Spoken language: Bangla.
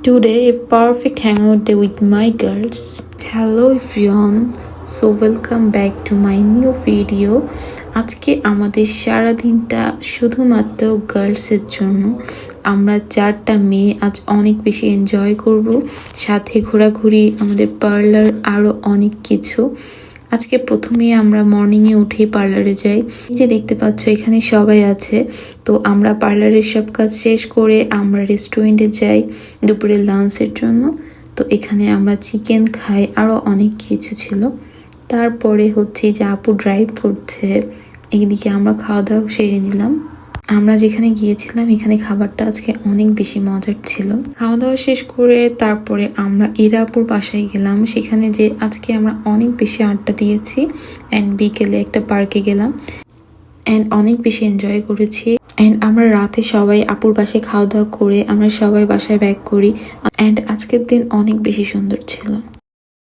Today, a perfect hangout day with my girls. Hello everyone, so welcome back to my new video. আজকে আমাদের সারা দিনটা শুধুমাত্র গার্লসের জন্য। আমরা 4টা মেয়ে আজ অনেক বেশি এনজয় করব, সাথে ঘোরাঘুরি, আমাদের পার্লার, আরও অনেক কিছু। আজকে প্রথমে আমরা মর্নিংয়ে উঠেই পার্লারে যাই। এই যে দেখতে পাচ্ছ এখানে সবাই আছে। তো আমরা পার্লারের সব কাজ শেষ করে আমরা রেস্টুরেন্টে যাই দুপুরের লাঞ্চের জন্য। তো এখানে আমরা চিকেন খাই, আরও অনেক কিছু ছিল। তারপরে হচ্ছে যে আপু ড্রাইভ করছে, এইদিকে আমরা খাওয়া দাওয়া সেরে নিলাম। আমরা যেখানে গিয়েছিলাম এখানে খাবারটা আজকে অনেক বেশি মজার ছিল। খাওয়া দাওয়া শেষ করে তারপরে আমরা ইরাপুর বাসায় গেলাম। সেখানে যে আজকে আমরা অনেক বেশি আড্ডা দিয়েছি অ্যান্ড বিকেলে একটা পার্কে গেলাম অ্যান্ড অনেক বেশি এনজয় করেছি। অ্যান্ড আমরা রাতে সবাই আপুর বাসায় খাওয়া দাওয়া করে আমরা সবাই বাসায় ব্যাক করি অ্যান্ড আজকের দিন অনেক বেশি সুন্দর ছিল।